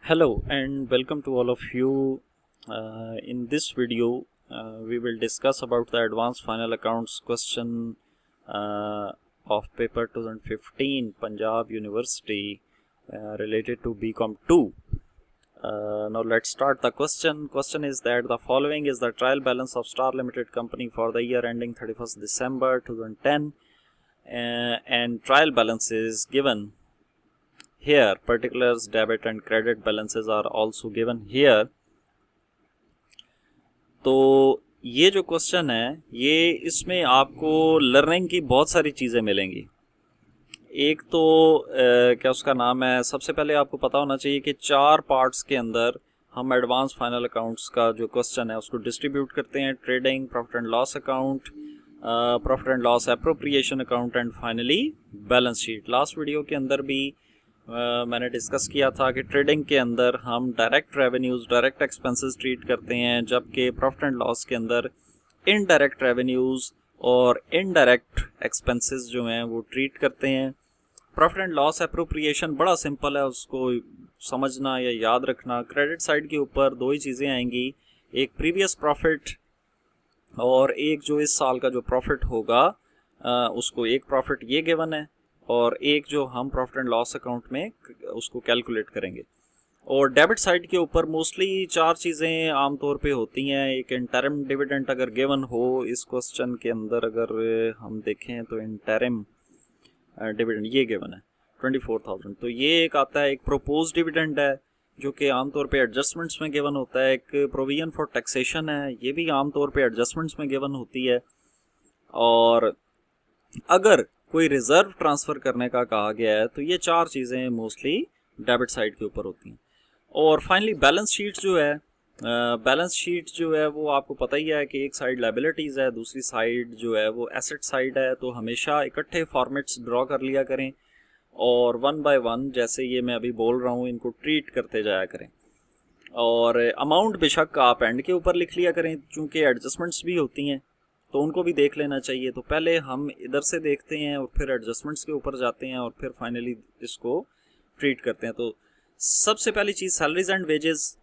Hello and welcome to all of you. In this video, we will discuss about the advanced final accounts question of paper 2015 Punjab University related to BCom 2. Now let's start the question. Question is that the following is the trial balance of Star Limited Company for the year ending 31st December 2010 and trial balance is given. Here particulars debit and credit balances are also given here. तो ये जो question है ये इसमें आपको learning की बहुत सारी चीज़ें मिलेंगी। एक तो क्या उसका नाम है, सबसे पहले आपको पता होना चाहिए कि 4 पार्ट्स के अंदर हम एडवांस फाइनल अकाउंट्स का जो क्वेश्चन है उसको डिस्ट्रीब्यूट करते हैं। Trading, profit and loss account, profit and loss appropriation account and finally balance sheet. Last video के अंदर भी मैंने डिस्कस किया था कि ट्रेडिंग के अंदर हम direct revenues, direct expenses treat करते हैं, जबकि प्रॉफिट एंड लॉस के अंदर इनडायरेक्ट रेवेन्यूज़ और इनडायरेक्ट एक्सपेंसेस जो हैं वो ट्रीट करते हैं। प्रॉफिट एंड लॉस एप्रोप्रिएशन बड़ा सिंपल है, उसको समझना या याद रखना। क्रेडिट साइड के ऊपर दो ही चीज़ें आएंगी, एक प्रीवियस प्रॉफिट और एक जो इस साल का जो प्रॉफिट होगा उसको एक प्रॉफिट ये गिवन है और एक जो हम प्रॉफिट एंड लॉस अकाउंट में उसको कैलकुलेट करेंगे। और डेबिट साइड के ऊपर मोस्टली 4 चीज़ें आमतौर पे होती हैं। एक इंटरिम डिविडेंड अगर गिवन हो इस क्वेश्चन के अंदर, अगर हम देखें तो इंटरिम डिविडेंड ये गिवन है 24,000, तो ये एक आता है। एक प्रोपोज डिविडेंड है जो कि आमतौर पे एडजस्टमेंट्स में गिवन होता है। एक प्रोविजन फॉर टैक्सेशन है, ये भी आमतौर पे एडजस्टमेंट्स में गिवन होती है। और अगर कोई रिजर्व ट्रांसफ़र करने का कहा गया है तो ये 4 चीज़ें मोस्टली डेबिट साइड के ऊपर होती हैं। और फाइनली बैलेंस शीट जो है, बैलेंस शीट जो है वो आपको पता ही है कि एक साइड लाइबिलिटीज़ है, दूसरी साइड जो है वो एसेट साइड है। तो हमेशा इकट्ठे फॉर्मेट्स ड्रॉ कर लिया करें और 1 बाय 1 जैसे ये मैं अभी बोल रहा हूँ इनको ट्रीट करते जाया करें। और अमाउंट बेशक आप एंड के ऊपर लिख लिया करें, चूँकि एडजस्टमेंट्स भी होती हैं तो उनको भी देख लेना चाहिए। तो पहले हम इधर से देखते हैं और फिर एडजस्टमेंट्स के ऊपर जाते हैं और फिर फाइनली इसको ट्रीट करते हैं। तो सबसे पहली चीज़ सैलरीज एंड वेजेस।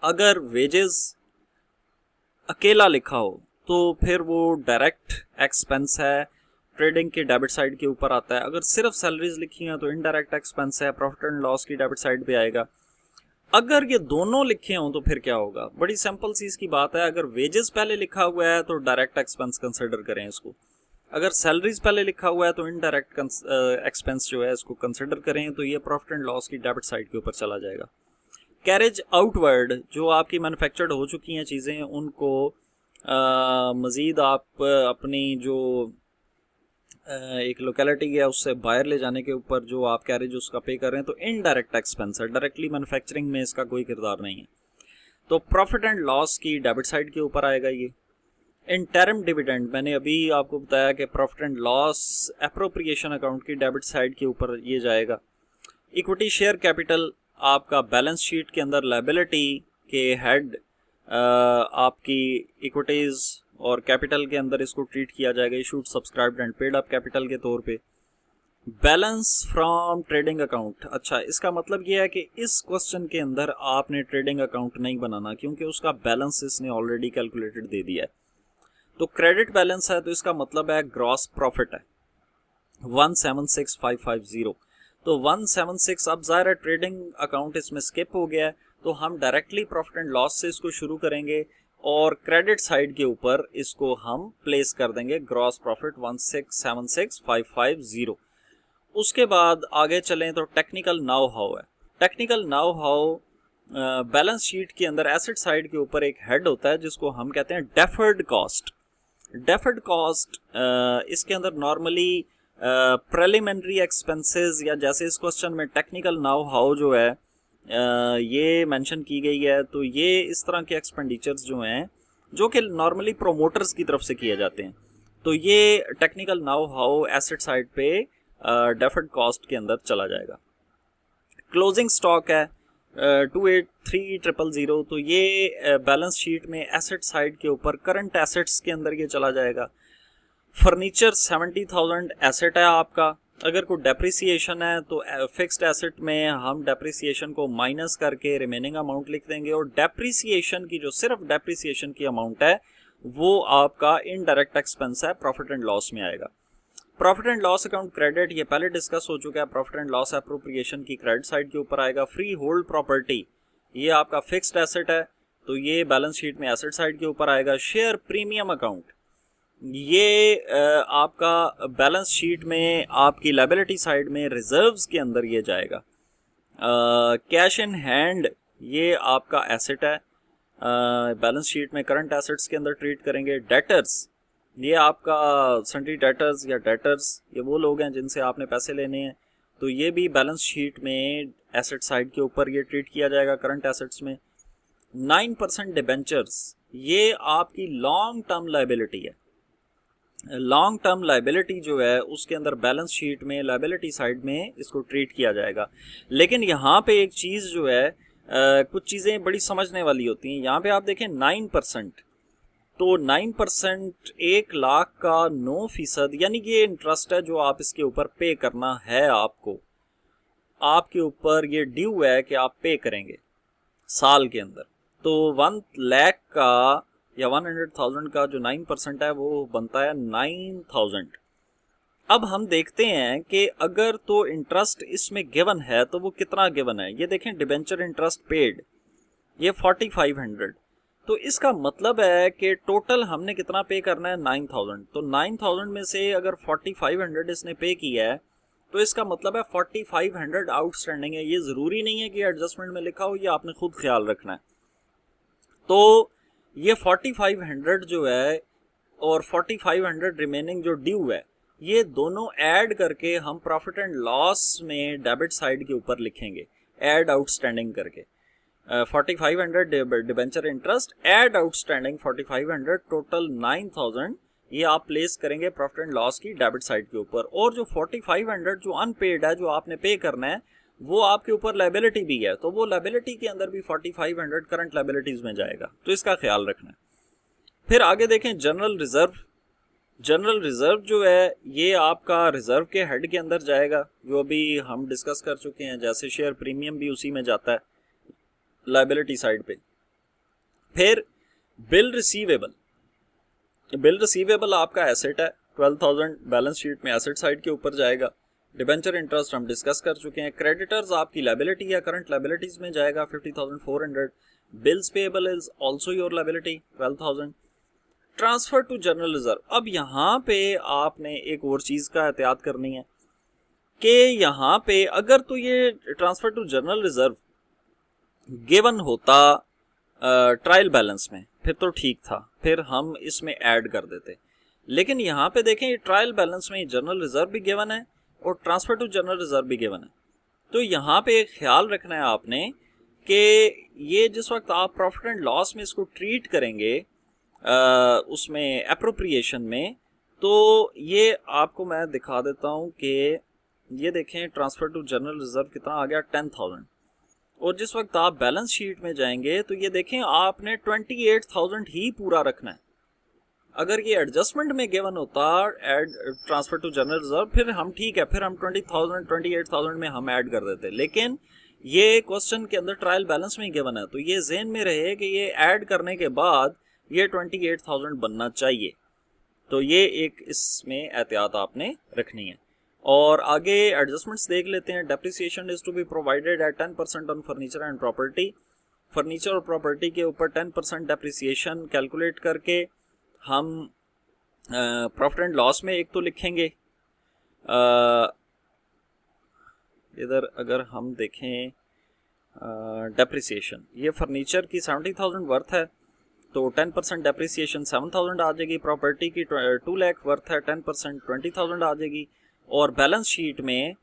अगर वेजेस अकेला लिखा हो तो फिर वो डायरेक्ट एक्सपेंस है, ट्रेडिंग के डेबिट साइड के ऊपर आता है। अगर सिर्फ सैलरीज लिखी हैं तो इनडायरेक्ट एक्सपेंस है, प्रॉफिट एंड लॉस की डेबिट साइड पे आएगा। अगर ये दोनों लिखे हों तो फिर क्या होगा, बड़ी सिंपल सी इसकी बात है। अगर वेजेस पहले लिखा हुआ है तो डायरेक्ट एक्सपेंस कंसिडर करें इसको, अगर सैलरीज पहले लिखा हुआ है तो इनडायरेक्ट एक्सपेंस जो है इसको कंसिडर करें। तो ये प्रॉफिट एंड लॉस की डेबिट साइड के ऊपर चला जाएगा। कैरेज आउटवर्ड, जो आपकी मैन्युफैक्चर्ड हो चुकी हैं चीज़ें उनको मज़ीद आप अपनी जो एक लोकेलिटी है उससे बाहर ले जाने के ऊपर जो आप कैरेज उसका पे कर रहे हैं तो इनडायरेक्ट एक्सपेंस है, डायरेक्टली मैन्युफैक्चरिंग में इसका कोई किरदार नहीं है। तो प्रॉफिट एंड लॉस की डेबिट साइड के ऊपर आएगा ये। इंटरिम डिविडेंड मैंने अभी आपको बताया कि profit and loss appropriation account की डेबिट साइड के ऊपर ये जाएगा। इक्विटी शेयर कैपिटल आपका बैलेंस शीट के अंदर लायबिलिटी के हेड आपकी इक्विटीज़ और कैपिटल के अंदर इसको ट्रीट किया जाएगा, issued, subscribed and paid up capital के तौर पे। बैलेंस फ्रॉम ट्रेडिंग अकाउंट, अच्छा इसका मतलब ये है कि इस क्वेश्चन के अंदर आपने ट्रेडिंग अकाउंट नहीं बनाना क्योंकि उसका बैलेंस इसने ऑलरेडी कैलकुलेटेड दे दिया है। तो क्रेडिट बैलेंस है तो इसका मतलब है ग्रॉस प्रॉफिट है 176,550। तो 176, अब ज़ाहिर है ट्रेडिंग अकाउंट इसमें स्किप हो गया है तो हम डायरेक्टली प्रॉफिट एंड लॉस से इसको शुरू करेंगे और क्रेडिट साइड के ऊपर इसको हम प्लेस कर देंगे ग्रॉस प्रॉफिट 1676550। उसके बाद आगे चलें तो टेक्निकल नाउ हाउ है। Technical now how balance sheet के अंदर एसेट साइड के ऊपर एक हेड होता है जिसको हम कहते हैं डेफर्ड कॉस्ट। डेफर्ड कॉस्ट इसके अंदर नॉर्मली प्रिलिमिनरी एक्सपेंसेस या जैसे इस क्वेश्चन में टेक्निकल नाउ हाउ जो है ये मेंशन की गई है, तो ये इस तरह के एक्सपेंडिचर्स जो हैं जो कि नॉर्मली प्रोमोटर्स की तरफ से किए जाते हैं, तो ये technical now how asset side पे डेफर्ड कॉस्ट के अंदर चला जाएगा। क्लोजिंग स्टॉक है 283,000, तो ये बैलेंस शीट में एसेट साइड के ऊपर करंट एसेट्स के अंदर ये चला जाएगा। फर्नीचर 70,000 एसेट है आपका, अगर कोई डेप्रिसिएशन है तो फिक्स्ड एसेट में हम डेप्रिसिएशन को माइनस करके रिमेनिंग अमाउंट लिख देंगे, और डेप्रिसिएशन की जो सिर्फ डेप्रिसिएशन की अमाउंट है वो आपका इनडायरेक्ट एक्सपेंस है, प्रॉफिट एंड लॉस में आएगा। Profit and loss account credit ये पहले डिस्कस हो चुका है, प्रॉफिट एंड लॉस एप्रोप्रिएशन की क्रेडिट साइड के ऊपर आएगा। फ्री होल्ड प्रॉपर्टी ये आपका फिक्स्ड एसेट है तो ये बैलेंस शीट में एसेट साइड के ऊपर आएगा। शेयर प्रीमियम अकाउंट ये आपका बैलेंस शीट में आपकी लायबिलिटी साइड में रिजर्व्स के अंदर ये जाएगा। कैश इन हैंड ये आपका एसेट है, बैलेंस शीट में करंट एसेट्स के अंदर ट्रीट करेंगे। डेटर्स ये आपका सन्ड्री डेटर्स या डेटर्स ये वो लोग हैं जिनसे आपने पैसे लेने हैं, तो ये भी बैलेंस शीट में एसेट साइड के ऊपर ये ट्रीट किया जाएगा करंट एसेट्स में। 9% डिबेंचर्स ये आपकी लॉन्ग टर्म लायबिलिटी है। लॉन्ग टर्म लायबिलिटी जो है उसके अंदर बैलेंस शीट में लायबिलिटी साइड में इसको ट्रीट किया जाएगा। लेकिन यहाँ पे एक चीज़ जो है कुछ चीज़ें बड़ी समझने वाली होती हैं। यहाँ पे आप देखें 9%, तो 9% 1 लाख का 9%, यानी कि ये इंटरेस्ट है जो आप इसके ऊपर पे करना है, आपके ऊपर ये ड्यू है कि आप पे करेंगे साल के अंदर। तो 1 लाख का या 100,000 का जो 9% है वो बनता है 9,000। अब हम देखते हैं कि अगर तो इंटरेस्ट इसमें गिवन है तो वो कितना गिवन है। ये देखें डिबेंचर इंटरेस्ट पेड ये 4500, तो इसका मतलब है कि टोटल हमने कितना पे करना है 9,000। तो 9,000 में से अगर 4500 इसने पे किया है तो इसका मतलब है 4500 आउटस्टैंडिंग है। ये ज़रूरी नहीं है कि एडजस्टमेंट में लिखा हो, ये आपने खुद ख्याल रखना है। तो ये 4500 जो है और 4500 रिमेनिंग जो ड्यू है ये दोनों ऐड करके हम प्रॉफिट एंड लॉस में डेबिट साइड के ऊपर लिखेंगे, ऐड आउटस्टैंडिंग करके। 4500 debenture interest add outstanding 4500 total 9,000 ये आप प्लेस करेंगे प्रॉफिट एंड लॉस की डेबिट साइड के ऊपर। और जो 4500 जो अनपेड है जो आपने पे करना है वो आपके ऊपर लायबिलिटी भी है, तो वो लायबिलिटी के अंदर भी 4500 करंट लायबिलिटीज में जाएगा, तो इसका ख्याल रखना है। फिर आगे देखें जनरल रिजर्व। जनरल रिजर्व जो है ये आपका रिजर्व के हेड के अंदर जाएगा, जो अभी हम डिस्कस कर चुके हैं, जैसे शेयर प्रीमियम भी उसी में जाता है लायबिलिटी साइड पे। फिर बिल रिसीवेबल, बिल रिसीवेबल आपका एसेट है 12,000 बैलेंस शीट में एसेट साइड के ऊपर जाएगा। डिबेंचर इंटरेस्ट हम डिस्कस कर चुके हैं। क्रेडिटर्स आपकी लायबिलिटी या करंट लायबिलिटीज में जाएगा 50,400। Bills payable is also your liability 12,000। Transfer to general reserve, अब यहाँ पे आपने एक और चीज का एहतियात करनी है कि यहाँ पे अगर तो ये transfer to general reserve given होता ट्रायल बैलेंस में फिर तो ठीक था, फिर हम इसमें ऐड कर देते। लेकिन यहाँ पे देखें ये ट्रायल बैलेंस में जनरल रिजर्व भी गिवन है और ट्रांसफर टू जनरल रिजर्व भी गिवन है। तो यहाँ पे एक ख्याल रखना है आपने कि ये जिस वक्त आप प्रॉफिट एंड लॉस में इसको ट्रीट करेंगे उसमें एप्रोप्रिएशन में, तो ये आपको मैं दिखा देता हूँ कि ये देखें ट्रांसफर टू जनरल रिजर्व कितना आ गया 10,000। और जिस वक्त आप बैलेंस शीट में जाएंगे तो ये देखें आपने 28,000 ही पूरा रखना है। अगर ये एडजस्टमेंट में गिवन होता add transfer to general reserve फिर हम ठीक है, फिर हम 28,000 में हम ऐड कर देते। लेकिन ये क्वेश्चन के अंदर ट्रायल बैलेंस में गिवन है, तो ये ज़हन में रहे कि ये ऐड करने के बाद ये 28,000 बनना चाहिए। तो ये एक इसमें एहतियात आपने रखनी है। और आगे एडजस्टमेंट्स देख लेते हैं। Depreciation is to be provided at 10% on furniture and property. Furniture और प्रॉपर्टी के ऊपर 10% डेप्रिसिएशन कैलकुलेट करके हम प्रॉफिट एंड लॉस में एक तो लिखेंगे। इधर अगर हम देखें डेप्रिसिएशन, ये फर्नीचर की 70,000 वर्थ है तो 10% डेप्रिसिएशन 7,000 आ जाएगी। प्रॉपर्टी की 2 लाख वर्थ है 10% 20,000 आ जाएगी। और बैलेंस शीट में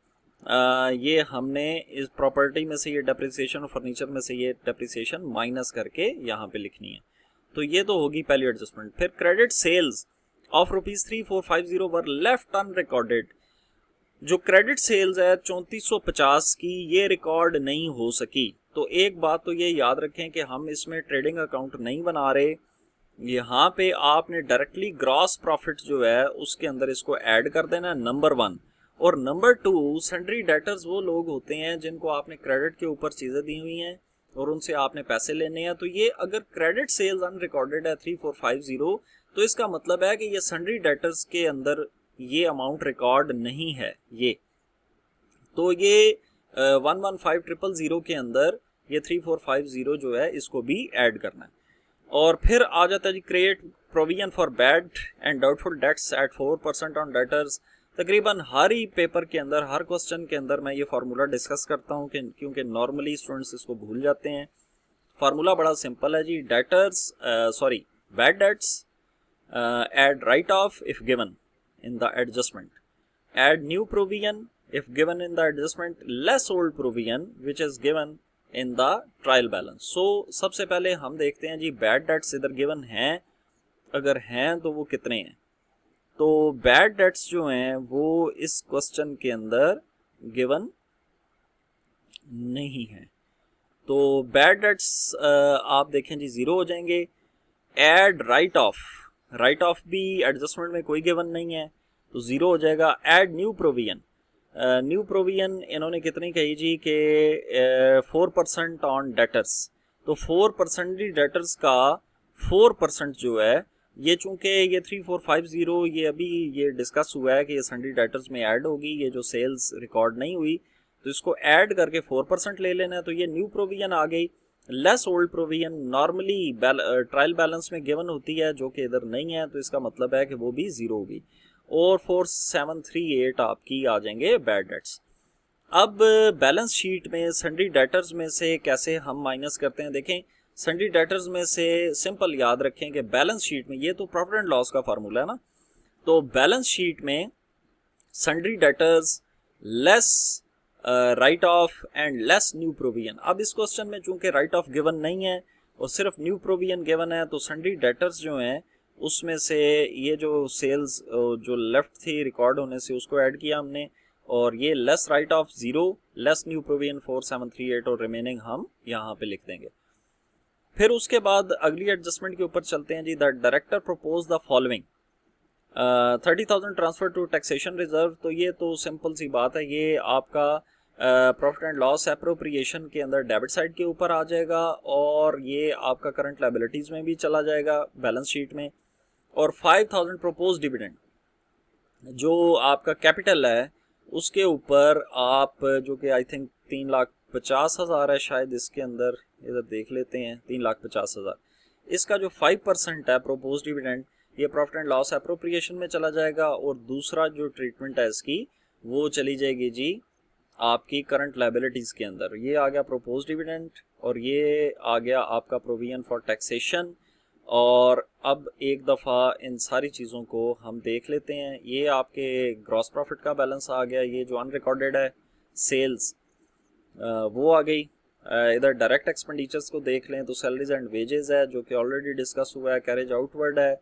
ये हमने इस प्रॉपर्टी में से ये डेप्रिसिएशन और फर्नीचर में से ये डेप्रिसिएशन माइनस करके यहाँ पे लिखनी है। तो ये तो होगी पहली एडजस्टमेंट। फिर credit sales of ₹3450 were left unrecorded. जो क्रेडिट सेल्स है 3450 की ये रिकॉर्ड नहीं हो सकी। तो एक बात तो ये याद रखें कि हम इसमें ट्रेडिंग अकाउंट नहीं बना रहे, यहाँ पे आपने डायरेक्टली ग्रॉस प्रॉफिट जो है उसके अंदर इसको ऐड कर देना नंबर 1। और नंबर 2, सन्ड्री डेटर्स वो लोग होते हैं जिनको आपने क्रेडिट के ऊपर चीज़ें दी हुई हैं और उनसे आपने पैसे लेने हैं। तो ये अगर क्रेडिट सेल्स अनरिकॉर्डेड है 3450, तो इसका मतलब है कि ये सन्ड्री डेटर्स के अंदर ये अमाउंट रिकॉर्ड नहीं है। ये तो ये 115000 के अंदर ये 3450 जो है इसको भी ऐड करना है। और फिर आ जाता है जी create provision for bad and doubtful debts at 4% on debtors. तकरीबन हर ही पेपर के अंदर, हर क्वेश्चन के अंदर मैं ये फार्मूला डिस्कस करता हूँ क्योंकि नॉर्मली स्टूडेंट्स इसको भूल जाते हैं। फार्मूला बड़ा सिंपल है जी, debtors sorry bad debts add write-off if given in the adjustment, add new provision if given in the adjustment, less old provision which is given in the trial balance। so सबसे पहले हम देखते हैं जी bad debts इधर given हैं, अगर हैं तो वो कितने हैं। तो बैड डेट्स जो हैं वो इस क्वेश्चन के अंदर गिवन नहीं है, तो बैड डेट्स आप देखें जी 0 हो जाएंगे। Add write off, write off भी एडजस्टमेंट में कोई गिवन नहीं है तो 0 हो जाएगा। Add new provision, new provision इन्होंने कितनी कही जी कि 4% ऑन डेटर्स, तो 4% डेटर्स का 4% जो है ये चूंकि ये 3450 ये अभी ये डिस्कस हुआ है कि ये सन्ड्री डेटर्स में ऐड होगी, ये जो सेल्स रिकॉर्ड नहीं हुई तो इसको ऐड करके 4% ले लेना है, तो ये न्यू प्रोविजन आ गई। Less old provision normally trial balance में गिवन होती है जो कि इधर नहीं है, तो इसका मतलब है कि वो भी 0 होगी। और 4738 आपकी आ जाएंगे बैड डेट्स। अब बैलेंस शीट में सन्ड्री डेटर्स में से कैसे हम माइनस करते हैं, देखें सन्ड्री डेटर्स में से सिंपल याद रखें कि बैलेंस शीट में ये तो प्रॉफिट एंड लॉस का फार्मूला है ना, तो बैलेंस शीट में sundry debtors less right of and less new provision. अब इस क्वेश्चन में चूंकि राइट ऑफ गिवन नहीं है और सिर्फ न्यू प्रोविजन गिवन है, तो सन्ड्री डेटर्स जो हैं उसमें से ये जो सेल्स जो लेफ्ट थी रिकॉर्ड होने से उसको ऐड किया हमने, और ये less right of 0 less new provision 4738 और रिमेनिंग हम यहाँ पे लिख देंगे। फिर उसके बाद अगली एडजस्टमेंट के ऊपर चलते हैं जी। The director propose the following 30,000 transfer to taxation reserve. तो ये तो सिंपल सी बात है, ये आपका प्रॉफिट एंड लॉस एप्रोप्रिएशन के अंदर डेबिट साइड के ऊपर आ जाएगा और ये आपका करंट लायबिलिटीज में भी चला जाएगा बैलेंस शीट में। और 5,000 प्रपोज डिविडेंड जो आपका कैपिटल है उसके ऊपर आप जो कि आई थिंक 3,50,000 है शायद, इसके अंदर इधर देख लेते हैं 3,50,000, इसका जो 5% है प्रपोज डिविडेंड ये प्रॉफिट एंड लॉस एप्रोप्रिएशन में चला जाएगा। और दूसरा जो ट्रीटमेंट है इसकी वो चली जाएगी जी आपकी करंट लायबिलिटीज के अंदर। ये आ गया प्रोपोज डिविडेंड और ये आ गया आपका प्रोविजन फॉर टैक्सेशन। और अब एक दफ़ा इन सारी चीज़ों को हम देख लेते हैं। ये आपके ग्रॉस प्रॉफिट का बैलेंस आ गया, ये जो अनरिकॉर्डेड है सेल्स वो आ गई। इधर डायरेक्ट एक्सपेंडिचर्स को देख लें तो सैलरीज एंड वेजेस है जो कि ऑलरेडी डिस्कस हुआ है, कैरेज आउटवर्ड है,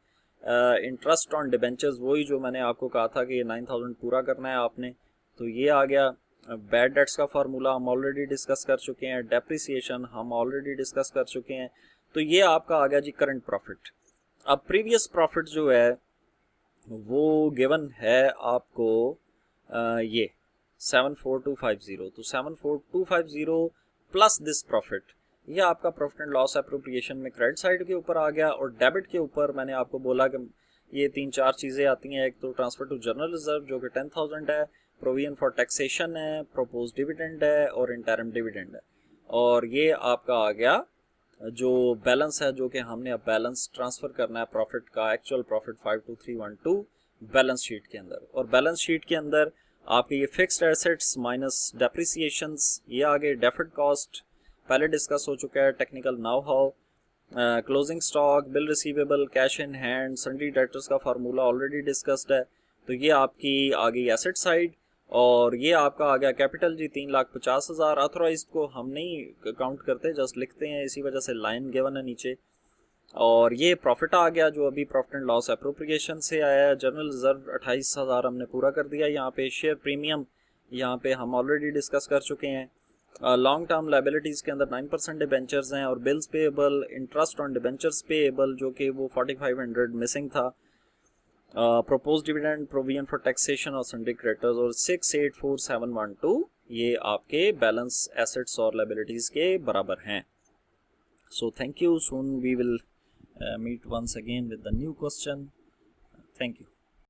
इंटरेस्ट ऑन डिबेंचर्स वही जो मैंने आपको कहा था कि ये 9,000 पूरा करना है आपने, तो ये आ गया। बैड डेट्स का फार्मूला हम ऑलरेडी डिस्कस कर चुके हैं, डेप्रिसिएशन हम ऑलरेडी डिस्कस कर चुके हैं, तो ये आपका आ गया जी करंट प्रॉफिट। अब प्रीवियस प्रॉफिट जो है वो गिवन है आपको ये 74250, तो 74250 प्लस दिस प्रॉफिट, ये आपका प्रॉफिट एंड लॉस एप्रोप्रिएशन में क्रेडिट साइड के ऊपर आ गया। और डेबिट के ऊपर मैंने आपको बोला कि ये 3-4 चीज़ें आती हैं, एक तो ट्रांसफर टू जनरल रिजर्व जो कि 10,000 है, प्रोविजन फॉर टैक्सेशन है, प्रोपोज डिविडेंड है और इंटरम डिविडेंड है। और ये आपका आ गया जो बैलेंस है जो कि हमने अब बैलेंस ट्रांसफ़र करना है प्रॉफिट का, एक्चुअल प्रॉफिट 52312 बैलेंस शीट के अंदर। और बैलेंस शीट के अंदर आपके ये फिक्स्ड एसेट्स माइनस डेप्रिसिएशंस ये आ गए, डेफर्ड कॉस्ट पहले डिस्कस हो चुका है, technical now how, closing stock, bill receivable, cash in hand, sundry debtors का फार्मूला ऑलरेडी डिस्कस्ड है, तो ये आपकी आ गई एसेट साइड। और ये आपका आ गया कैपिटल जी 3,50,000। अथोराइज को हम नहीं काउंट करते, जस्ट लिखते हैं, इसी वजह से लाइन गिवन है नीचे। और ये प्रॉफिट आ गया जो अभी प्रॉफिट एंड लॉस एप्रोप्रिएशन से आया है। जनरल रिजर्व 28,000 हमने पूरा कर दिया यहाँ पे। शेयर प्रीमियम यहाँ पे हम ऑलरेडी डिस्कस कर चुके हैं। लॉन्ग टर्म लाइबिलिटीज़ के अंदर 9% डिबेंचर्स हैं और bills payable, interest on debentures payable जो कि वो 4,500 मिसिंग था। Propose dividend, provision for taxation और सन्ड्री क्रेडिटर्स, और 684712 ये आपके बैलेंस एसेट्स और लायबिलिटीज के बराबर हैं। So thank you, soon we will meet once again with the new question. Thank you.